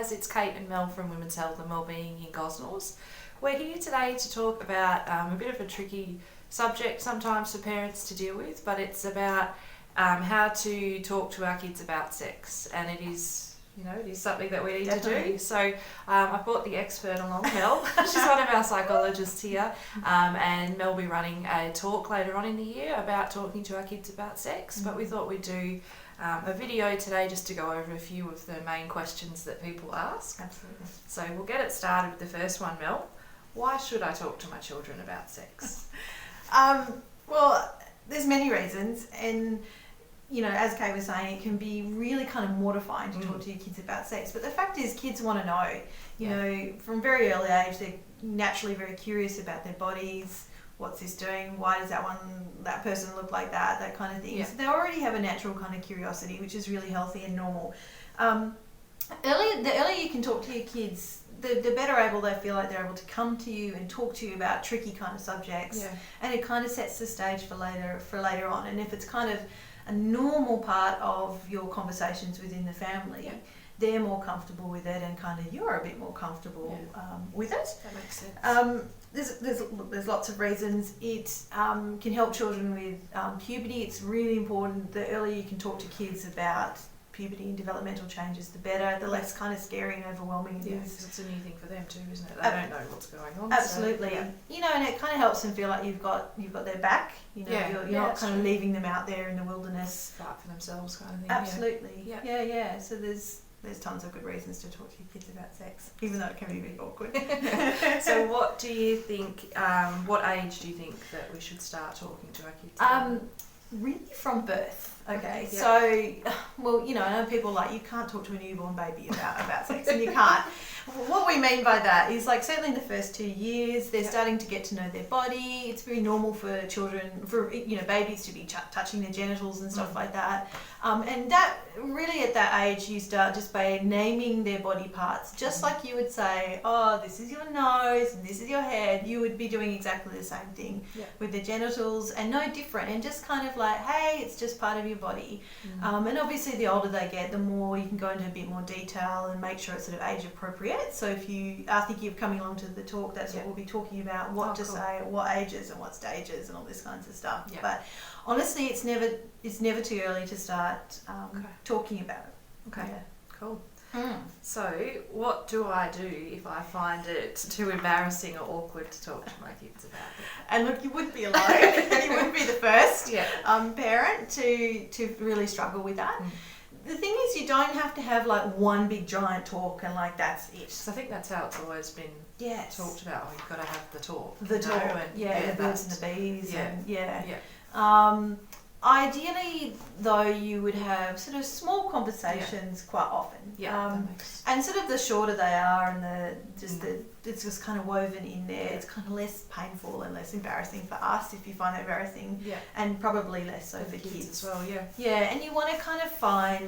guys, it's Kate and Mel from Women's Health and Wellbeing in Gosnells. We're here today to talk about a bit of a tricky subject sometimes for parents to deal with, but it's about how to talk to our kids about sex, and it is something that we need to do. So I brought the expert along, Mel. She's one of our psychologists here, and Mel will be running a talk later on in the year about talking to our kids about sex, but we thought we'd do a video today just to go over a few of the main questions that people ask. Absolutely. So we'll get it started with the first one, Mel. Why should I talk to my children about sex? Well, there's many reasons, and as Kate was saying, it can be really kind of mortifying to talk to your kids about sex. But the fact is, kids want to know. You know, from very early age, they're naturally very curious about their bodies. What's this doing? Why does that person look like that? That kind of thing. Yeah. So they already have a natural kind of curiosity, which is really healthy and normal. The earlier you can talk to your kids, the better able they feel like they're able to come to you and talk to you about tricky kind of subjects. Yeah. And it kind of sets the stage for later on. And if it's kind of a normal part of your conversations within the family, they're more comfortable with it, and kind of you're a bit more comfortable with it. That makes sense. There's lots of reasons. It can help children with puberty. It's really important. The earlier you can talk to kids about puberty and developmental changes, the better. The less kind of scary and overwhelming it is. It's a new thing for them too, isn't it? They don't know what's going on. Absolutely. So, and it kind of helps them feel like you've got their back. You're not kind of leaving them out there in the wilderness. Fight for themselves kind of thing. Absolutely. Yeah. So there's tons of good reasons to talk to your kids about sex, even though it can be a bit awkward. So what do you think, what age do you think that we should start talking to our kids about? Really from birth. Okay. Yeah. So, I know people you can't talk to a newborn baby about sex, and you can't. What we mean by that is certainly in the first 2 years, they're starting to get to know their body. It's very normal for babies to be touching their genitals and stuff like that. And that really at that age, you start just by naming their body parts, just like you would say, oh, this is your nose and this is your head. You would be doing exactly the same thing with their genitals, and no different, and just kind of hey, it's just part of your body. And obviously the older they get, the more you can go into a bit more detail and make sure it's sort of age appropriate. So if you are thinking of coming along to the talk, that's what we'll be talking about, what to say at what ages and what stages and all this kinds of stuff. But honestly, it's never too early to start talking about it. Okay, cool. So what do I do if I find it too embarrassing or awkward to talk to my kids about it? And look, you wouldn't be alone. And you wouldn't be the first parent to really struggle with that. The thing is, you don't have to have one big giant talk and that's it. So I think that's how it's always been talked about. Oh, you've got to have the talk. The birds and the bees. Ideally, though, you would have sort of small conversations quite often. And sort of the shorter they are, and it's just kind of woven in there. It's kind of less painful and less embarrassing for us if you find it embarrassing, and probably less so for kids as well. And you want to kind of find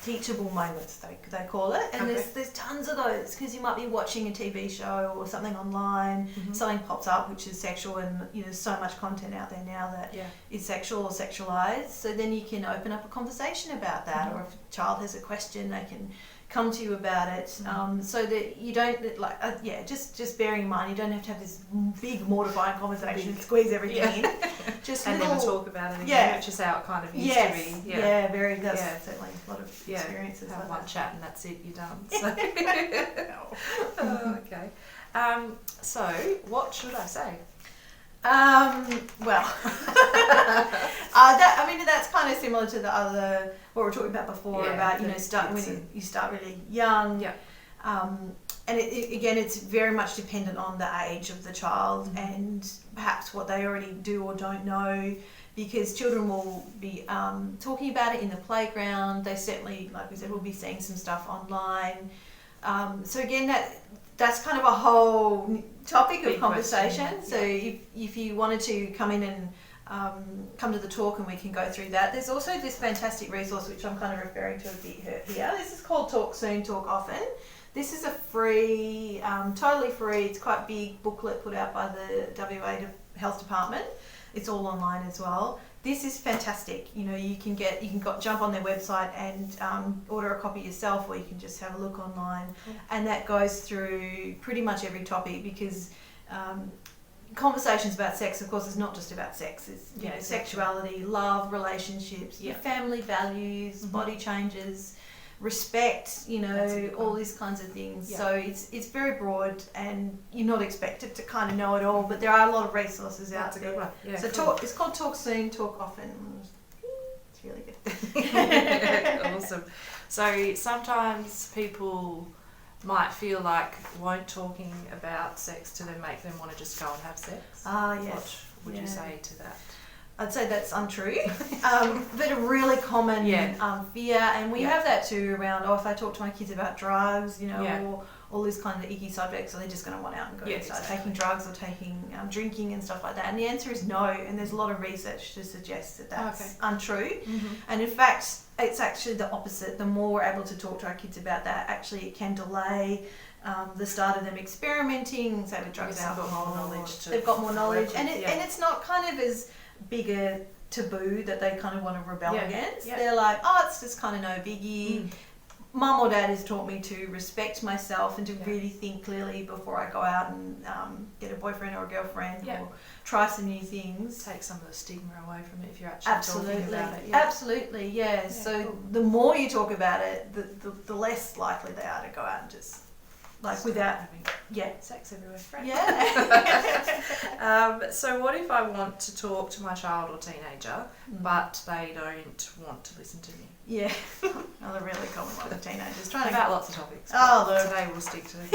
teachable moments, they call it, and there's tons of those, because you might be watching a TV show or something online, something pops up which is sexual, and there's so much content out there now that is sexual or sexualized. So then you can open up a conversation about that, or if a child has a question, they can come to you about it, so that you don't just bearing in mind, you don't have to have this big mortifying conversation and squeeze everything in. Just and never talk about it again, which is how it kind of used to be. That's certainly a lot of experiences. Have one chat and that's it, you're done. So. Okay. So what should I say? That's kind of similar to the other, what we were talking about before, about when you start really young. And it's very much dependent on the age of the child and perhaps what they already do or don't know, because children will be talking about it in the playground. They certainly, like we said, will be seeing some stuff online. So again, that's kind of a whole topic of conversation. So if you wanted to come in and come to the talk, and we can go through that. There's also this fantastic resource which I'm kind of referring to a bit here. This is called Talk Soon, Talk Often. This is a free, totally free, it's quite big booklet put out by the WA Health Department. It's all online as well. this is fantastic. You know, you can jump on their website and order a copy yourself, or you can just have a look online, and that goes through pretty much every topic, because conversations about sex, of course, is not just about sex. It's you know, sexuality, love, relationships, your family values, body changes, respect, you know, all these kinds of things. So it's very broad, and you're not expected to kind of know it all, but there are a lot of resources out there. Good one. Yeah, so cool. it's called Talk Soon, Talk Often. It's really good. Awesome. So sometimes people might feel like won't talking about sex to them make them want to just go and have sex. Yes. What would you say to that? I'd say that's untrue, but a really common fear, and we have that too around, if I talk to my kids about drugs, you know, or all these kind of icky subjects, are they just going to want out and go and start taking drugs or taking drinking and stuff like that? And the answer is no, and there's a lot of research to suggest that that's untrue. And in fact, it's actually the opposite. The more we're able to talk to our kids about that, actually it can delay the start of them experimenting, say with drugs, alcohol. They've got more knowledge, and it's not kind of as big a taboo that they kind of want to rebel against. They're like, it's just kind of no biggie. Mum or dad has taught me to respect myself and to really think clearly before I go out and get a boyfriend or a girlfriend or try some new things. Take some of the stigma away from it if you're actually talking about it. Absolutely, yeah. So cool. The more you talk about it, the less likely they are to go out and just without having sex everywhere. Right? Yeah. So what if I want to talk to my child or teenager, but they don't want to listen to me? Yeah, another really common one with teenagers. About lots of topics. Today we'll stick to this.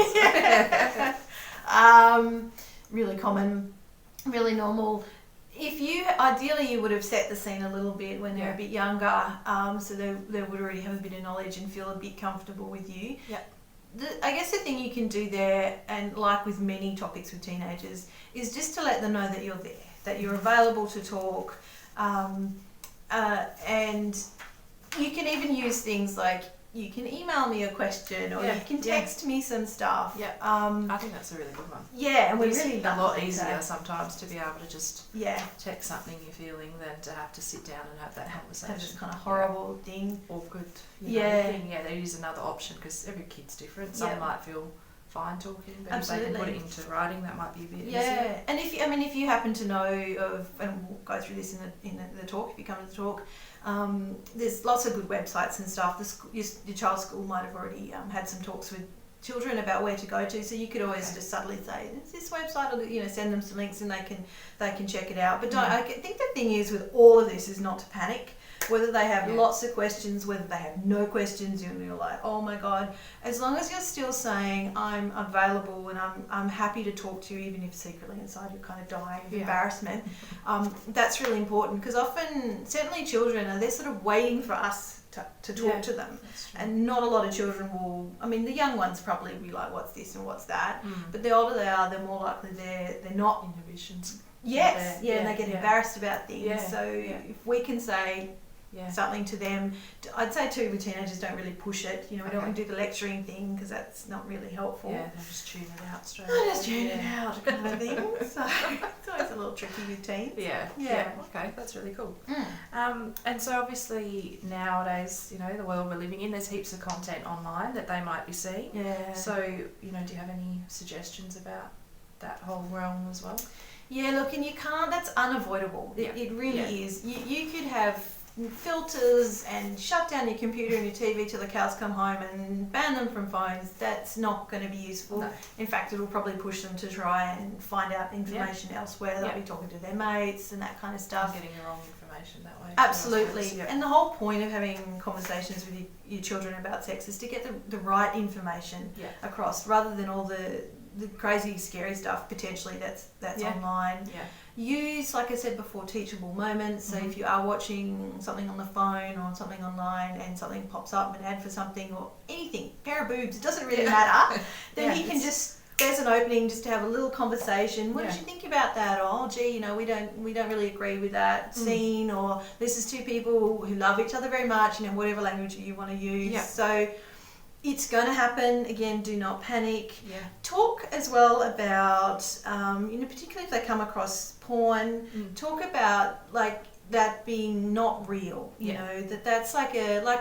Really common, really normal. Ideally you would have set the scene a little bit when they're a bit younger, so they would already have a bit of knowledge and feel a bit comfortable with you. I guess the thing you can do there, and like with many topics with teenagers, is just to let them know that you're there, that you're available to talk, and you can even use things like, you can email me a question, or you can text me some stuff. I think that's a really good one. Yeah, and we're really a lot easier sometimes to be able to just text something you're feeling than to have to sit down and have that conversation. Have this kind of horrible thing. Awkward. There is another option, because every kid's different. Some might feel fine talking, but if they can put it into writing, that might be a bit easier. And if you happen to know of, and we'll go through this in the talk if you come to the talk. There's lots of good websites and stuff. Your child's school might have already had some talks with children about where to go to, so you could always just subtly say, "It's this website," or send them some links and they can check it out. But I think the thing is with all of this is not to panic. Whether they have lots of questions, whether they have no questions, and you're like, oh my God, as long as you're still saying, I'm available and I'm happy to talk to you, even if secretly inside you're kind of dying of embarrassment, that's really important, because often, certainly children, they're sort of waiting for us to talk to them. And not a lot of children will, the young ones probably be like, what's this and what's that? But the older they are, the more likely they're not. Inhibitions. Yes, and they get embarrassed about things. So if we can say something to them, I'd say too, with teenagers, don't really push it. We don't want to do the lecturing thing, because that's not really helpful. Yeah, they'll just tune it out straight. Just tune it out, kind of thing. So it's always a little tricky with teens. Yeah. Okay, that's really cool. And so obviously nowadays, the world we're living in, there's heaps of content online that they might be seeing. Yeah. So, do you have any suggestions about that whole realm as well? Yeah, look, and you can't, that's unavoidable. It really is. You could have filters and shut down your computer and your TV till the cows come home and ban them from phones. That's not going to be useful. No. In fact, it'll probably push them to try and find out information elsewhere. They'll be talking to their mates and that kind of stuff. Getting the wrong information that way. Absolutely. And the whole point of having conversations with your children about sex is to get the right information across, rather than all the crazy, scary stuff potentially that's online. Use, like I said before, teachable moments. So if you are watching something on the phone or something online and something pops up, an ad for something or anything, pair of boobs, it doesn't really matter, then he can there's an opening just to have a little conversation. What did you think about that? Oh, gee, we don't really agree with that scene, or this is two people who love each other very much, whatever language you want to use. So it's going to happen. Again, do not panic. Talk as well about, particularly if they come across porn, talk about, that being not real, you know, that's like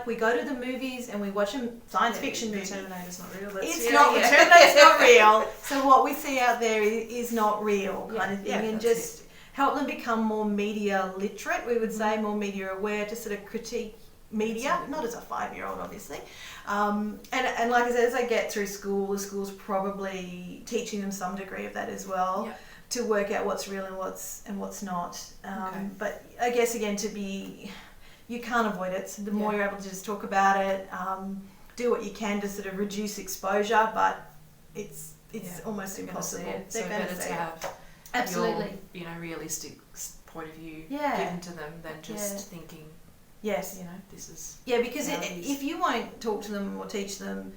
we go to the movies and we watch a science fiction movie. Terminator's not real. The Terminator's not real. So what we see out there is not real, kind of thing, and just help them become more media literate. We would say more media aware, to sort of critique media, not as a 5-year-old, obviously. And like I said, as they get through school, the school's probably teaching them some degree of that as well. Yep. To work out what's real and what's not. But I guess again, you can't avoid it. So the more you're able to just talk about it, do what you can to sort of reduce exposure, but it's almost impossible. So better to have absolutely your, realistic point of view given to them than just thinking. Yes. This is because if you won't talk to them or teach them,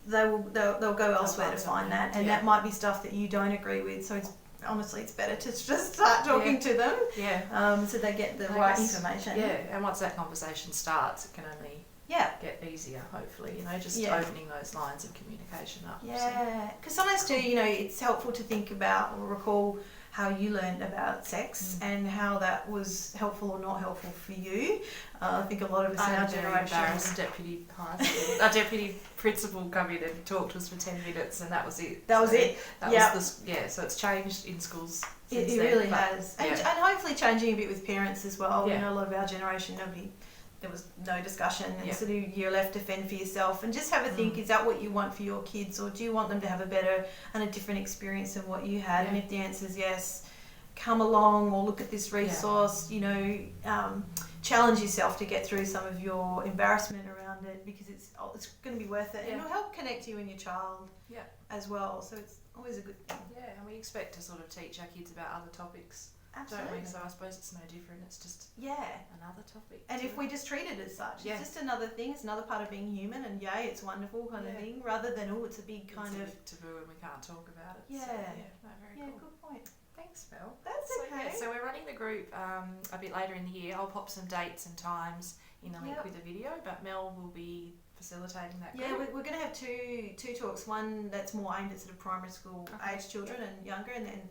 they'll go elsewhere to find that, and that might be stuff that you don't agree with. So it's better to just start talking to them. So they get the right information. And once that conversation starts, it can only get easier, hopefully, just opening those lines of communication up. Because sometimes too, it's helpful to think about or recall how you learned about sex and how that was helpful or not helpful for you. I think a lot of us in our generation... Our deputy principal come in and talked to us for 10 minutes, and that was it. That was it. So it's changed in schools since then. It really has. And hopefully changing a bit with parents as well. A lot of our generation, there was no discussion, and sort of you're left to fend for yourself, and just have a think, is that what you want for your kids, or do you want them to have a better and a different experience than what you had? And if the answer is yes, come along or look at this resource, challenge yourself to get through some of your embarrassment around it, because it's going to be worth it, and it'll help connect you and your child as well, so it's always a good thing. And we expect to sort of teach our kids about other topics. Absolutely. Don't we? So I suppose it's no different. It's just another topic. And if we just treat it as such, it's just another thing. It's another part of being human, and it's wonderful kind of thing, rather than it's a big kind of taboo and we can't talk about it. Very cool. Good point. Thanks, Mel. That's okay. So we're running the group a bit later in the year. I'll pop some dates and times in the link with the video, but Mel will be facilitating that group. We're going to have two talks. One that's more aimed at sort of primary school age children and younger, and then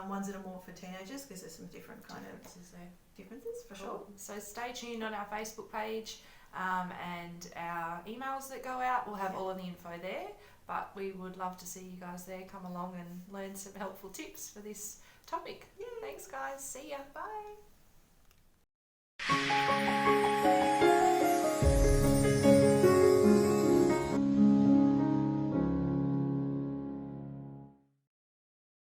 ones that are more for teenagers, because there's some different kind of differences for sure. So stay tuned on our Facebook page and our emails that go out. We'll have all of the info there, but we would love to see you guys there. Come along and learn some helpful tips for this topic. Thanks guys. See ya. Bye.